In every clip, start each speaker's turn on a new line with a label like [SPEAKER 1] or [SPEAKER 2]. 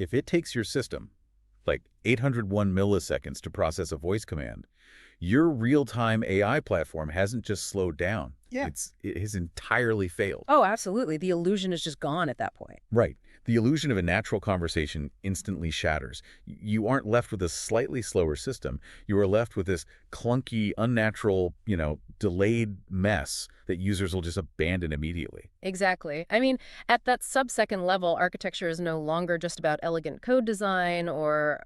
[SPEAKER 1] if it takes your system like 801 milliseconds to process a voice command, your real-time AI platform hasn't just slowed down.
[SPEAKER 2] Yeah.
[SPEAKER 1] It has entirely failed.
[SPEAKER 3] Oh, absolutely. The illusion is just gone at that point.
[SPEAKER 1] Right. The illusion of a natural conversation instantly shatters. You aren't left with a slightly slower system. You are left with this clunky, unnatural, delayed mess that users will just abandon immediately.
[SPEAKER 3] Exactly. I mean, at that sub-second level, architecture is no longer just about elegant code design or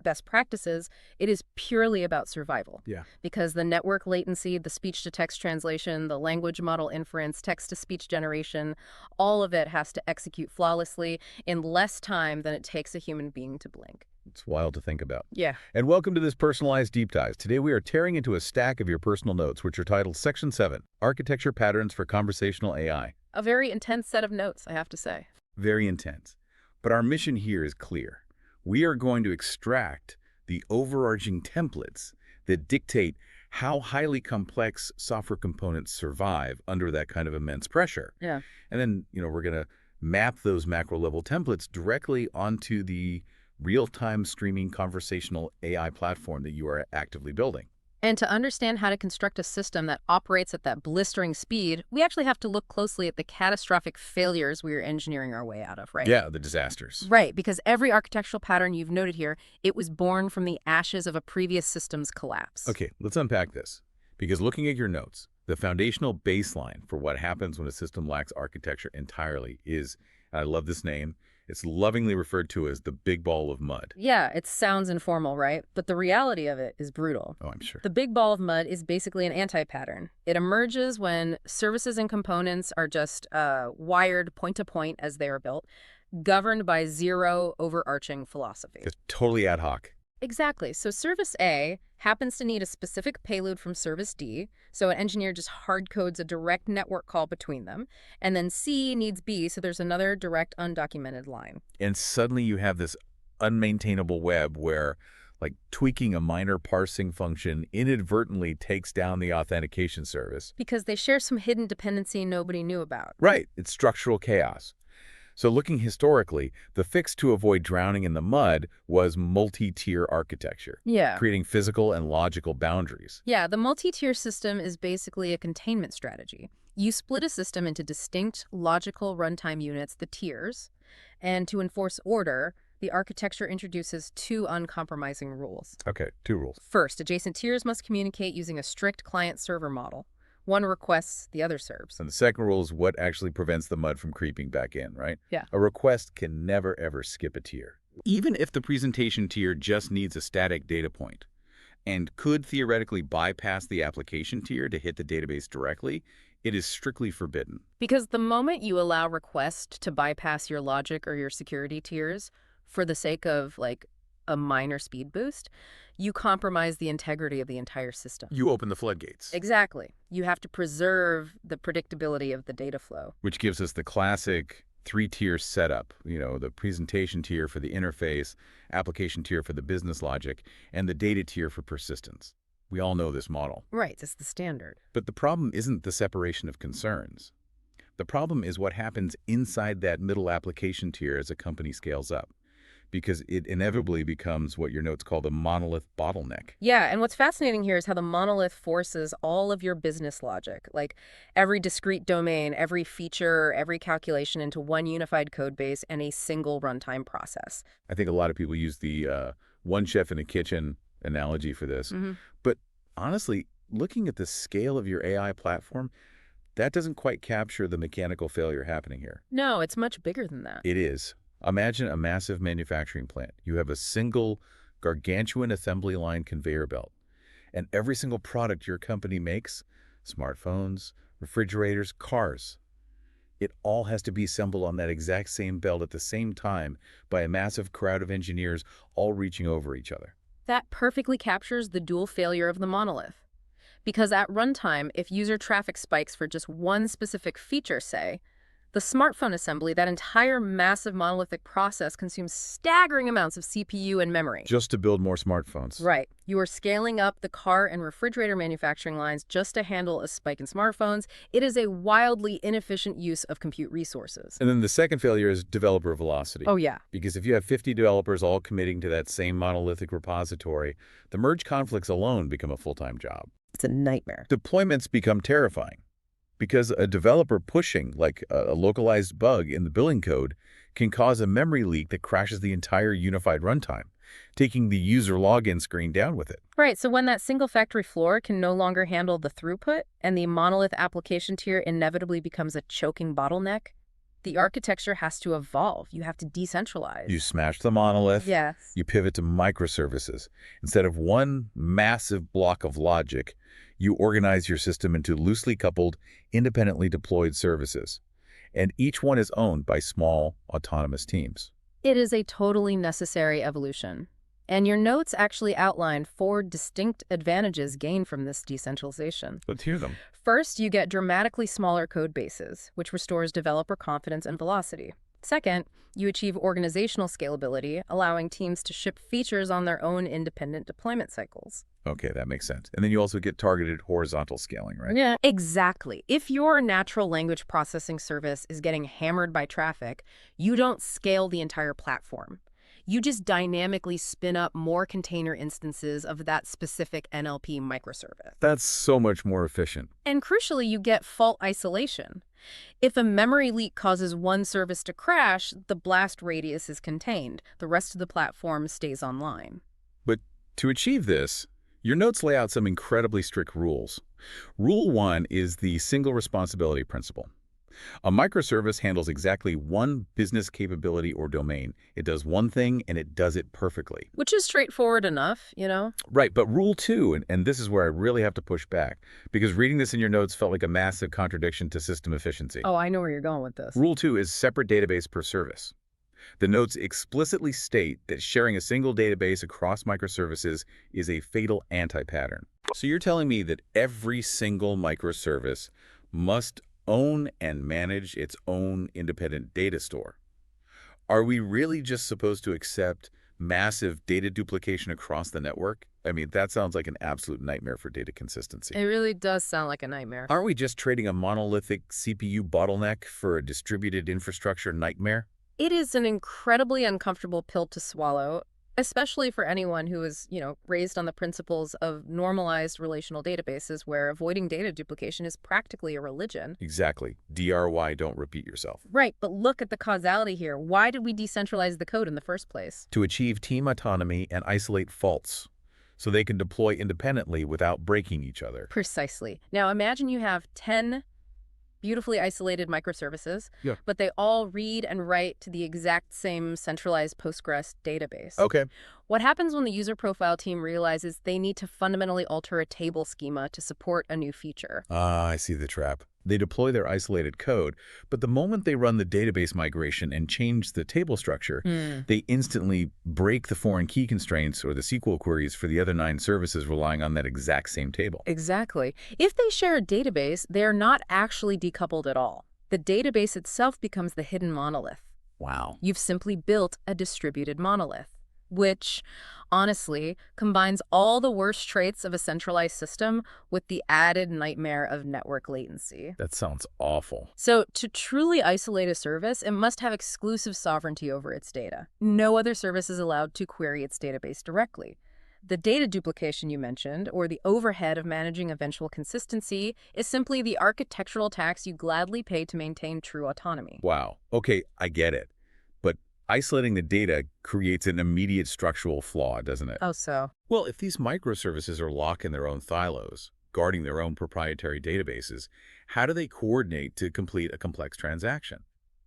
[SPEAKER 3] best practices. It is purely about survival.
[SPEAKER 2] Yeah.
[SPEAKER 3] Because the network latency, the speech-to-text translation, the language model inference, text-to-speech generation, all of it has to execute flawlessly in less time than it takes a human being to blink.
[SPEAKER 1] It's wild to think about.
[SPEAKER 3] Yeah.
[SPEAKER 1] And welcome to this personalized deep dive. Today we are tearing into a stack of your personal notes, which are titled Section 7, Architecture Patterns for Conversational AI.
[SPEAKER 3] A very intense set of notes, I have to say.
[SPEAKER 1] Very intense. But our mission here is clear. We are going to extract the overarching templates that dictate how highly complex software components survive under that kind of immense pressure.
[SPEAKER 3] Yeah.
[SPEAKER 1] And then, we're going to map those macro-level templates directly onto the real-time streaming conversational AI platform that you are actively building.
[SPEAKER 3] And to understand how to construct a system that operates at that blistering speed, we actually have to look closely at the catastrophic failures we are engineering our way out of, right?
[SPEAKER 1] Yeah, the disasters.
[SPEAKER 3] Right, because every architectural pattern you've noted here, it was born from the ashes of a previous system's collapse.
[SPEAKER 1] Okay, let's unpack this. Because looking at your notes, the foundational baseline for what happens when a system lacks architecture entirely is, and I love this name, it's lovingly referred to as the big ball of mud.
[SPEAKER 3] Yeah, it sounds informal, right? But the reality of it is brutal.
[SPEAKER 1] Oh, I'm sure.
[SPEAKER 3] The big ball of mud is basically an anti-pattern. It emerges when services and components are just wired point to point as they are built, governed by zero overarching philosophy.
[SPEAKER 1] It's totally ad hoc.
[SPEAKER 3] Exactly. So service A happens to need a specific payload from service D, so an engineer just hard codes a direct network call between them. And then C needs B, so there's another direct undocumented line.
[SPEAKER 1] And suddenly you have this unmaintainable web where, like, tweaking a minor parsing function inadvertently takes down the authentication service.
[SPEAKER 3] Because they share some hidden dependency nobody knew about.
[SPEAKER 1] Right. It's structural chaos. So looking historically, the fix to avoid drowning in the mud was multi-tier architecture,
[SPEAKER 3] Yeah.
[SPEAKER 1] creating physical and logical boundaries.
[SPEAKER 3] Yeah, the multi-tier system is basically a containment strategy. You split a system into distinct logical runtime units, the tiers, and to enforce order, the architecture introduces two uncompromising rules.
[SPEAKER 1] Okay, 2 rules.
[SPEAKER 3] First, adjacent tiers must communicate using a strict client-server model. One requests, the other serves.
[SPEAKER 1] And the second rule is what actually prevents the mud from creeping back in, right?
[SPEAKER 3] Yeah.
[SPEAKER 1] A request can never, ever skip a tier. Even if the presentation tier just needs a static data point and could theoretically bypass the application tier to hit the database directly, it is strictly forbidden.
[SPEAKER 3] Because the moment you allow request to bypass your logic or your security tiers for the sake of, like, a minor speed boost, you compromise the integrity of the entire system.
[SPEAKER 1] You open the floodgates.
[SPEAKER 3] Exactly. You have to preserve the predictability of the data flow.
[SPEAKER 1] Which gives us the classic 3-tier setup, the presentation tier for the interface, application tier for the business logic, and the data tier for persistence. We all know this model.
[SPEAKER 3] Right, it's the standard.
[SPEAKER 1] But the problem isn't the separation of concerns. The problem is what happens inside that middle application tier as a company scales up, because it inevitably becomes what your notes call the monolith bottleneck.
[SPEAKER 3] Yeah, and what's fascinating here is how the monolith forces all of your business logic, like every discrete domain, every feature, every calculation into one unified code base and a single runtime process.
[SPEAKER 1] I think a lot of people use the one chef in a kitchen analogy for this. But honestly, looking at the scale of your AI platform, that doesn't quite capture the mechanical failure happening here.
[SPEAKER 3] No, it's much bigger than that.
[SPEAKER 1] It is. Imagine a massive manufacturing plant. You have a single gargantuan assembly line conveyor belt. And every single product your company makes, smartphones, refrigerators, cars, it all has to be assembled on that exact same belt at the same time by a massive crowd of engineers all reaching over each other.
[SPEAKER 3] That perfectly captures the dual failure of the monolith. Because at runtime, if user traffic spikes for just one specific feature, say, The smartphone assembly, that entire massive monolithic process, consumes staggering amounts of CPU and memory.
[SPEAKER 1] Just to build more smartphones.
[SPEAKER 3] Right. You are scaling up the car and refrigerator manufacturing lines just to handle a spike in smartphones. It is a wildly inefficient use of compute resources.
[SPEAKER 1] And then the second failure is developer velocity.
[SPEAKER 3] Oh, yeah.
[SPEAKER 1] Because if you have 50 developers all committing to that same monolithic repository, the merge conflicts alone become a full-time job.
[SPEAKER 3] It's a nightmare.
[SPEAKER 1] Deployments become terrifying because a developer pushing, like a localized bug in the billing code, can cause a memory leak that crashes the entire unified runtime, taking the user login screen down with it.
[SPEAKER 3] Right, so when that single factory floor can no longer handle the throughput and the monolith application tier inevitably becomes a choking bottleneck, the architecture has to evolve. You have to decentralize.
[SPEAKER 1] You smash the monolith,
[SPEAKER 3] Yes.
[SPEAKER 1] you pivot to microservices. Instead of one massive block of logic, you organize your system into loosely coupled, independently deployed services. And each one is owned by small, autonomous teams.
[SPEAKER 3] It is a totally necessary evolution. And your notes actually outline 4 distinct advantages gained from this decentralization.
[SPEAKER 1] Let's hear them.
[SPEAKER 3] First, you get dramatically smaller code bases, which restores developer confidence and velocity. Second, you achieve organizational scalability, allowing teams to ship features on their own independent deployment cycles.
[SPEAKER 1] Okay, that makes sense. And then you also get targeted horizontal scaling, right?
[SPEAKER 3] Yeah, exactly. If your natural language processing service is getting hammered by traffic, you don't scale the entire platform. You just dynamically spin up more container instances of that specific NLP microservice.
[SPEAKER 1] That's so much more efficient.
[SPEAKER 3] And crucially, you get fault isolation. If a memory leak causes one service to crash, the blast radius is contained. The rest of the platform stays online.
[SPEAKER 1] But to achieve this, your notes lay out some incredibly strict rules. Rule 1 is the single responsibility principle. A microservice handles exactly one business capability or domain. It does one thing, and it does it perfectly.
[SPEAKER 3] Which is straightforward enough, you know?
[SPEAKER 1] Right, but Rule 2, and this is where I really have to push back, because reading this in your notes felt like a massive contradiction to system efficiency.
[SPEAKER 3] Oh, I know where you're going with this.
[SPEAKER 1] Rule 2 is separate database per service. The notes explicitly state that sharing a single database across microservices is a fatal anti-pattern. So you're telling me that every single microservice must own and manage its own independent data store. Are we really just supposed to accept massive data duplication across the network? I mean, that sounds like an absolute nightmare for data consistency.
[SPEAKER 3] It really does sound like a nightmare.
[SPEAKER 1] Aren't we just trading a monolithic CPU bottleneck for a distributed infrastructure nightmare?
[SPEAKER 3] It is an incredibly uncomfortable pill to swallow, especially for anyone who is, raised on the principles of normalized relational databases where avoiding data duplication is practically a religion.
[SPEAKER 1] Exactly. DRY, don't repeat yourself.
[SPEAKER 3] Right, but look at the causality here. Why did we decentralize the code in the first place?
[SPEAKER 1] To achieve team autonomy and isolate faults, so they can deploy independently without breaking each other.
[SPEAKER 3] Precisely. Now imagine you have 10 beautifully isolated microservices,
[SPEAKER 1] Yeah.
[SPEAKER 3] but they all read and write to the exact same centralized Postgres database.
[SPEAKER 1] Okay.
[SPEAKER 3] What happens when the user profile team realizes they need to fundamentally alter a table schema to support a new feature?
[SPEAKER 1] Ah, I see the trap. They deploy their isolated code, but the moment they run the database migration and change the table structure, they instantly break the foreign key constraints or the SQL queries for the other 9 services relying on that exact same table.
[SPEAKER 3] Exactly. If they share a database, they are not actually decoupled at all. The database itself becomes the hidden monolith.
[SPEAKER 1] Wow.
[SPEAKER 3] You've simply built a distributed monolith, which, honestly, combines all the worst traits of a centralized system with the added nightmare of network latency.
[SPEAKER 1] That sounds awful.
[SPEAKER 3] So, to truly isolate a service, it must have exclusive sovereignty over its data. No other service is allowed to query its database directly. The data duplication you mentioned, or the overhead of managing eventual consistency, is simply the architectural tax you gladly pay to maintain true autonomy.
[SPEAKER 1] Wow. Okay, I get it. But isolating the data creates an immediate structural flaw, doesn't it?
[SPEAKER 3] Oh, so?
[SPEAKER 1] Well, if these microservices are locked in their own silos, guarding their own proprietary databases, how do they coordinate to complete a complex transaction?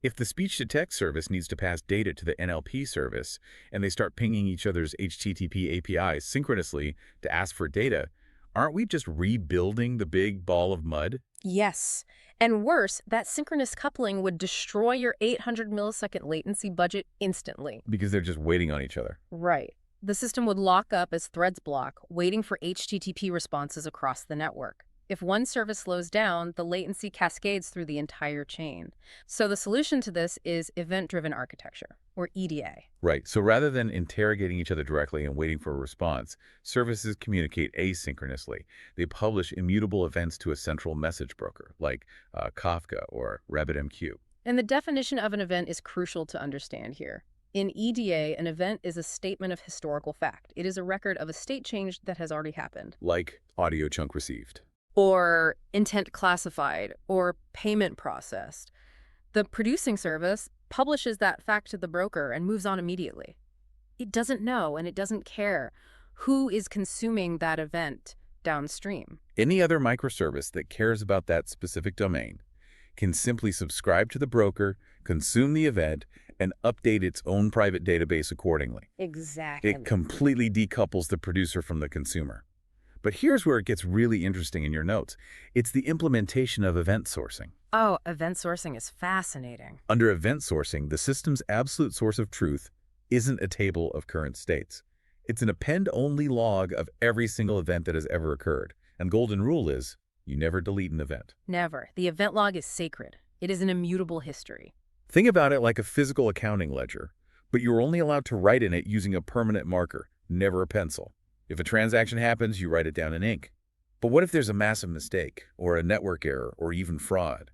[SPEAKER 1] If the speech-to-text service needs to pass data to the NLP service, and they start pinging each other's HTTP APIs synchronously to ask for data, aren't we just rebuilding the big ball of mud?
[SPEAKER 3] Yes. And worse, that synchronous coupling would destroy your 800 millisecond latency budget instantly.
[SPEAKER 1] Because they're just waiting on each other.
[SPEAKER 3] Right. The system would lock up as threads block, waiting for HTTP responses across the network. If one service slows down, the latency cascades through the entire chain. So the solution to this is event-driven architecture, or EDA.
[SPEAKER 1] Right. So rather than interrogating each other directly and waiting for a response, services communicate asynchronously. They publish immutable events to a central message broker, like Kafka or RabbitMQ.
[SPEAKER 3] And the definition of an event is crucial to understand here. In EDA, an event is a statement of historical fact. It is a record of a state change that has already happened.
[SPEAKER 1] Like audio chunk received.
[SPEAKER 3] Or intent classified, or payment processed. The producing service publishes that fact to the broker and moves on immediately. It doesn't know and it doesn't care who is consuming that event downstream.
[SPEAKER 1] Any other microservice that cares about that specific domain can simply subscribe to the broker, consume the event, and update its own private database accordingly.
[SPEAKER 3] Exactly.
[SPEAKER 1] It completely decouples the producer from the consumer. But here's where it gets really interesting in your notes. It's the implementation of event sourcing.
[SPEAKER 3] Oh, event sourcing is fascinating.
[SPEAKER 1] Under event sourcing, the system's absolute source of truth isn't a table of current states. It's an append-only log of every single event that has ever occurred. And golden rule is, you never delete an event.
[SPEAKER 3] Never. The event log is sacred. It is an immutable history.
[SPEAKER 1] Think about it like a physical accounting ledger, but you're only allowed to write in it using a permanent marker, never a pencil. If a transaction happens, you write it down in ink. But what if there's a massive mistake, or a network error, or even fraud?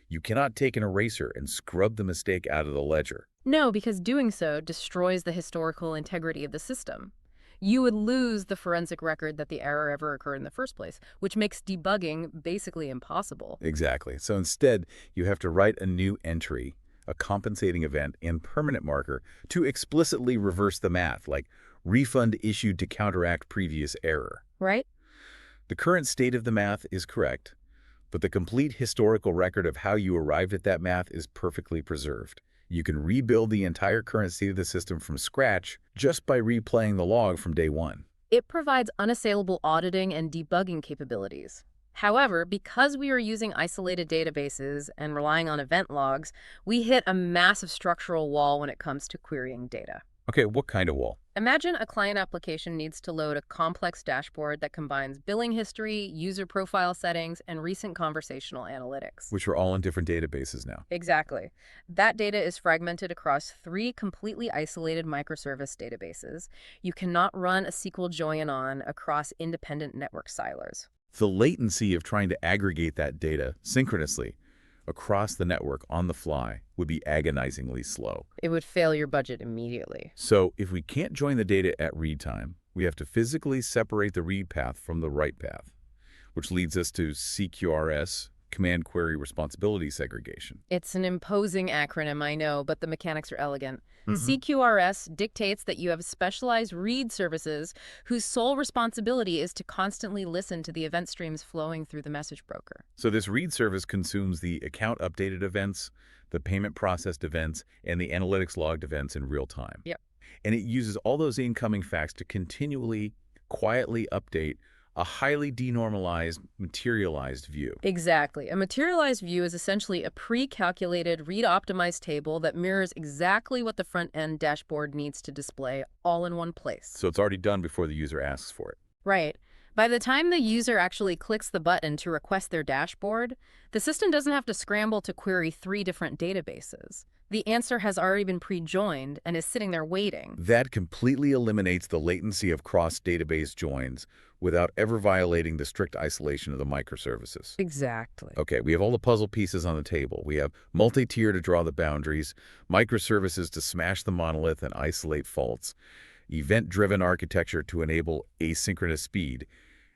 [SPEAKER 1] You cannot take an eraser and scrub the mistake out of the ledger.
[SPEAKER 3] No, because doing so destroys the historical integrity of the system. You would lose the forensic record that the error ever occurred in the first place, which makes debugging basically impossible.
[SPEAKER 1] Exactly. So instead, you have to write a new entry, a compensating event, and permanent marker to explicitly reverse the math, like refund issued to counteract previous error.
[SPEAKER 3] Right?
[SPEAKER 1] The current state of the math is correct, but the complete historical record of how you arrived at that math is perfectly preserved. You can rebuild the entire current state of the system from scratch just by replaying the log from day one.
[SPEAKER 3] It provides unassailable auditing and debugging capabilities. However, because we are using isolated databases and relying on event logs, we hit a massive structural wall when it comes to querying data.
[SPEAKER 1] Okay, what kind of wall?
[SPEAKER 3] Imagine a client application needs to load a complex dashboard that combines billing history, user profile settings, and recent conversational analytics.
[SPEAKER 1] Which are all in different databases now.
[SPEAKER 3] Exactly. That data is fragmented across 3 completely isolated microservice databases. You cannot run a SQL join on across independent network silos.
[SPEAKER 1] The latency of trying to aggregate that data synchronously across the network on the fly would be agonizingly slow.
[SPEAKER 3] It would fail your budget immediately.
[SPEAKER 1] So if we can't join the data at read time, we have to physically separate the read path from the write path, which leads us to CQRS, Command Query Responsibility Segregation.
[SPEAKER 3] It's an imposing acronym, I know, but the mechanics are elegant. CQRS dictates that you have specialized read services whose sole responsibility is to constantly listen to the event streams flowing through the message broker.
[SPEAKER 1] So this read service consumes the account updated events, the payment processed events, and the analytics logged events in real time.
[SPEAKER 3] Yep.
[SPEAKER 1] And it uses all those incoming facts to continually, quietly update a highly denormalized, materialized view.
[SPEAKER 3] Exactly. A materialized view is essentially a pre-calculated, read-optimized table that mirrors exactly what the front-end dashboard needs to display all in one place.
[SPEAKER 1] So it's already done before the user asks for it.
[SPEAKER 3] Right. By the time the user actually clicks the button to request their dashboard, the system doesn't have to scramble to query 3 different databases. The answer has already been pre-joined and is sitting there waiting.
[SPEAKER 1] That completely eliminates the latency of cross-database joins without ever violating the strict isolation of the microservices.
[SPEAKER 3] Exactly.
[SPEAKER 1] Okay, we have all the puzzle pieces on the table. We have multi-tier to draw the boundaries, microservices to smash the monolith and isolate faults, event-driven architecture to enable asynchronous speed,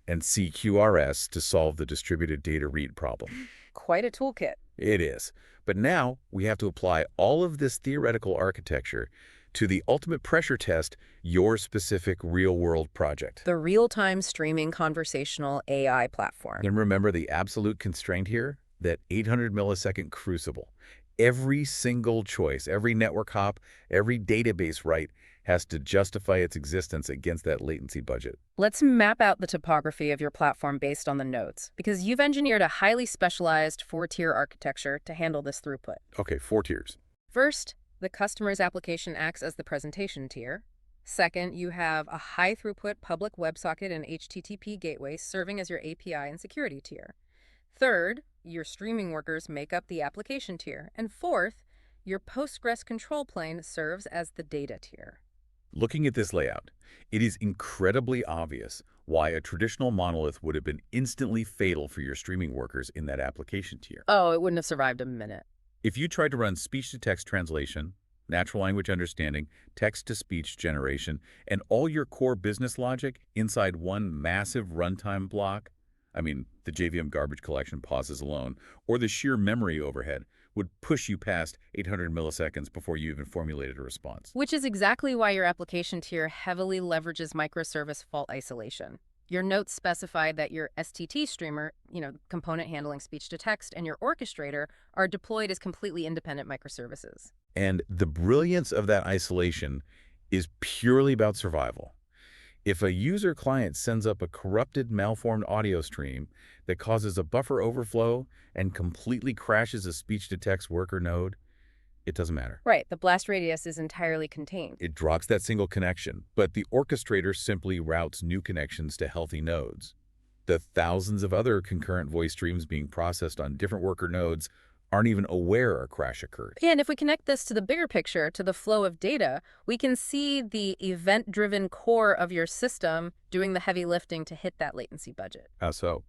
[SPEAKER 1] and CQRS to solve the distributed data read problem.
[SPEAKER 3] Quite a toolkit.
[SPEAKER 1] It is. But now we have to apply all of this theoretical architecture to the ultimate pressure test, your specific real-world project.
[SPEAKER 3] The real-time streaming conversational AI platform.
[SPEAKER 1] And remember the absolute constraint here? That 800 millisecond crucible. Every single choice, every network hop, every database write has to justify its existence against that latency budget.
[SPEAKER 3] Let's map out the topography of your platform based on the nodes, because you've engineered a highly specialized 4-tier architecture to handle this throughput.
[SPEAKER 1] Okay, 4 tiers.
[SPEAKER 3] First, the customer's application acts as the presentation tier. Second, you have a high-throughput public WebSocket and HTTP gateway serving as your API and security tier. Third, your streaming workers make up the application tier. And fourth, your Postgres control plane serves as the data tier.
[SPEAKER 1] Looking at this layout, it is incredibly obvious why a traditional monolith would have been instantly fatal for your streaming workers in that application tier.
[SPEAKER 3] Oh, it wouldn't have survived a minute.
[SPEAKER 1] If you tried to run speech-to-text translation, natural language understanding, text-to-speech generation, and all your core business logic inside one massive runtime block, I mean, the JVM garbage collection pauses alone, or the sheer memory overhead, would push you past 800 milliseconds before you even formulated a response.
[SPEAKER 3] Which is exactly why your application tier heavily leverages microservice fault isolation. Your notes specify that your STT streamer, component handling speech to text, and your orchestrator are deployed as completely independent microservices.
[SPEAKER 1] And the brilliance of that isolation is purely about survival. If a user client sends up a corrupted, malformed audio stream that causes a buffer overflow and completely crashes a speech-to-text worker node, it doesn't matter.
[SPEAKER 3] Right, the blast radius is entirely contained.
[SPEAKER 1] It drops that single connection, but the orchestrator simply routes new connections to healthy nodes. The thousands of other concurrent voice streams being processed on different worker nodes aren't even aware a crash occurred.
[SPEAKER 3] And if we connect this to the bigger picture, to the flow of data, we can see the event-driven core of your system doing the heavy lifting to hit that latency budget.
[SPEAKER 1] How so?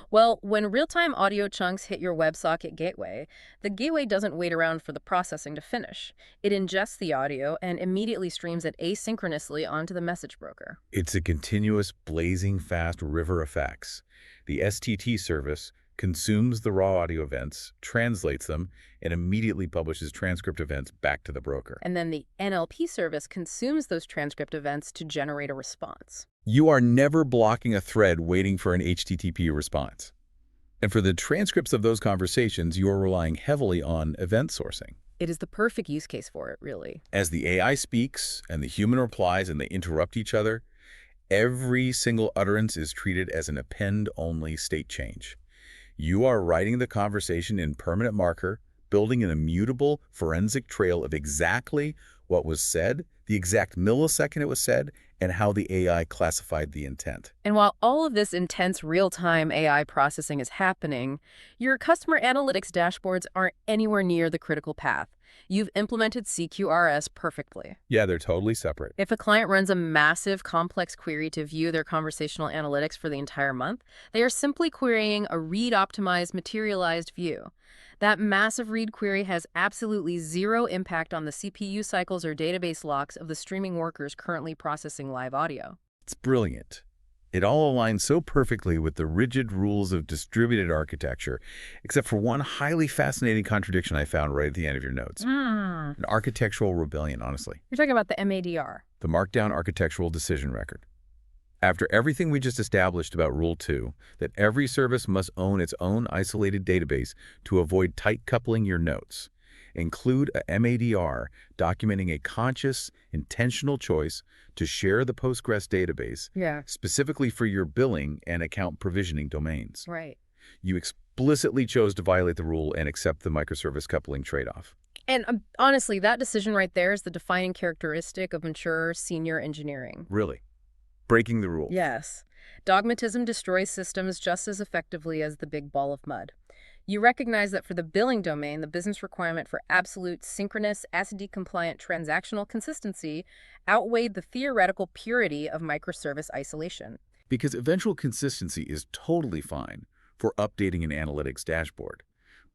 [SPEAKER 3] Well, when real-time audio chunks hit your WebSocket gateway, the gateway doesn't wait around for the processing to finish. It ingests the audio and immediately streams it asynchronously onto the message broker.
[SPEAKER 1] It's a continuous, blazing fast river of facts. The STT service consumes the raw audio events, translates them, and immediately publishes transcript events back to the broker.
[SPEAKER 3] And then the NLP service consumes those transcript events to generate a response.
[SPEAKER 1] You are never blocking a thread waiting for an HTTP response. And for the transcripts of those conversations, you are relying heavily on event sourcing.
[SPEAKER 3] It is the perfect use case for it, really.
[SPEAKER 1] As the AI speaks and the human replies and they interrupt each other, every single utterance is treated as an append-only state change. You are writing the conversation in permanent marker, building an immutable forensic trail of exactly what was said, the exact millisecond it was said, and how the AI classified the intent.
[SPEAKER 3] And while all of this intense real-time AI processing is happening, your customer analytics dashboards aren't anywhere near the critical path. You've implemented CQRS perfectly.
[SPEAKER 1] Yeah, they're totally separate.
[SPEAKER 3] If a client runs a massive, complex query to view their conversational analytics for the entire month, they are simply querying a read-optimized, materialized view. That massive read query has absolutely zero impact on the CPU cycles or database locks of the streaming workers currently processing live audio.
[SPEAKER 1] It's brilliant. It all aligns so perfectly with the rigid rules of distributed architecture, except for one highly fascinating contradiction I found right at the end of your notes. An architectural rebellion, honestly.
[SPEAKER 3] You're talking about the MADR.
[SPEAKER 1] The Markdown Architectural Decision Record. After everything we just established about Rule 2, that every service must own its own isolated database to avoid tight coupling your notes, include a MADR documenting a conscious, intentional choice to share the Postgres database specifically for your billing and account provisioning domains.
[SPEAKER 3] Right.
[SPEAKER 1] You explicitly chose to violate the rule and accept the microservice coupling trade-off.
[SPEAKER 3] And honestly, that decision right there is the defining characteristic of mature senior engineering.
[SPEAKER 1] Really? Breaking the rule.
[SPEAKER 3] Yes. Dogmatism destroys systems just as effectively as the big ball of mud. You recognize that for the billing domain, the business requirement for absolute synchronous, ACID-compliant transactional consistency outweighed the theoretical purity of microservice isolation.
[SPEAKER 1] Because eventual consistency is totally fine for updating an analytics dashboard,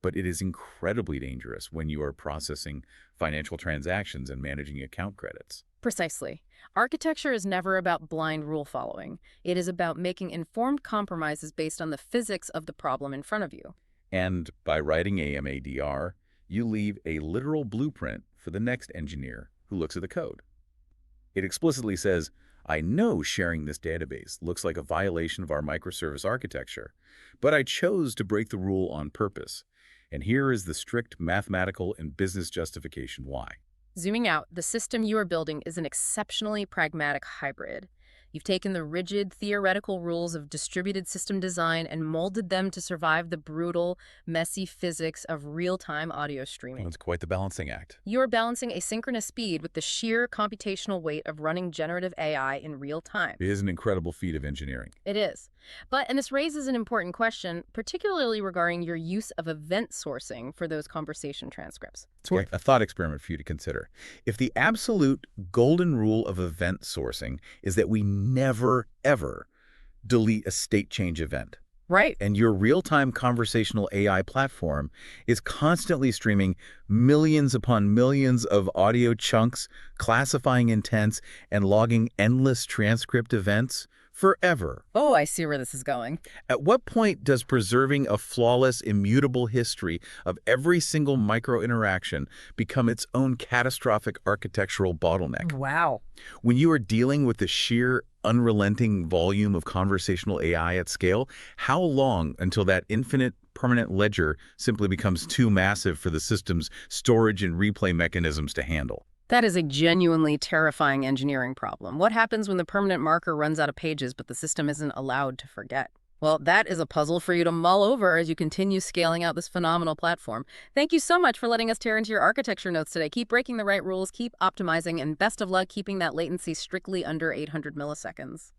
[SPEAKER 1] but it is incredibly dangerous when you are processing financial transactions and managing account credits.
[SPEAKER 3] Precisely. Architecture is never about blind rule following. It is about making informed compromises based on the physics of the problem in front of you.
[SPEAKER 1] And by writing a MADR, you leave a literal blueprint for the next engineer who looks at the code. It explicitly says, I know sharing this database looks like a violation of our microservice architecture, but I chose to break the rule on purpose. And here is the strict mathematical and business justification why.
[SPEAKER 3] Zooming out, the system you are building is an exceptionally pragmatic hybrid. You've taken the rigid theoretical rules of distributed system design and molded them to survive the brutal, messy physics of real-time audio
[SPEAKER 1] Well,
[SPEAKER 3] streaming.
[SPEAKER 1] it's quite the balancing act.
[SPEAKER 3] You're balancing asynchronous speed with the sheer computational weight of running generative AI in real time.
[SPEAKER 1] It is an incredible feat of engineering.
[SPEAKER 3] It is. And this raises an important question, particularly regarding your use of event sourcing for those conversation transcripts.
[SPEAKER 1] Okay, a thought experiment for you to consider. If the absolute golden rule of event sourcing is that we never, ever delete a state change event,
[SPEAKER 3] Right.
[SPEAKER 1] and your real-time conversational AI platform is constantly streaming millions upon millions of audio chunks, classifying intents, and logging endless transcript events forever.
[SPEAKER 3] Oh, I see where this is going.
[SPEAKER 1] At what point does preserving a flawless, immutable history of every single micro-interaction become its own catastrophic architectural bottleneck?
[SPEAKER 3] Wow.
[SPEAKER 1] When you are dealing with the sheer, unrelenting volume of conversational AI at scale, how long until that infinite permanent ledger simply becomes too massive for the system's storage and replay mechanisms to handle?
[SPEAKER 3] That is a genuinely terrifying engineering problem. What happens when the permanent marker runs out of pages but the system isn't allowed to forget? Well, that is a puzzle for you to mull over as you continue scaling out this phenomenal platform. Thank you so much for letting us tear into your architecture notes today. Keep breaking the right rules, keep optimizing, and best of luck keeping that latency strictly under 800 milliseconds.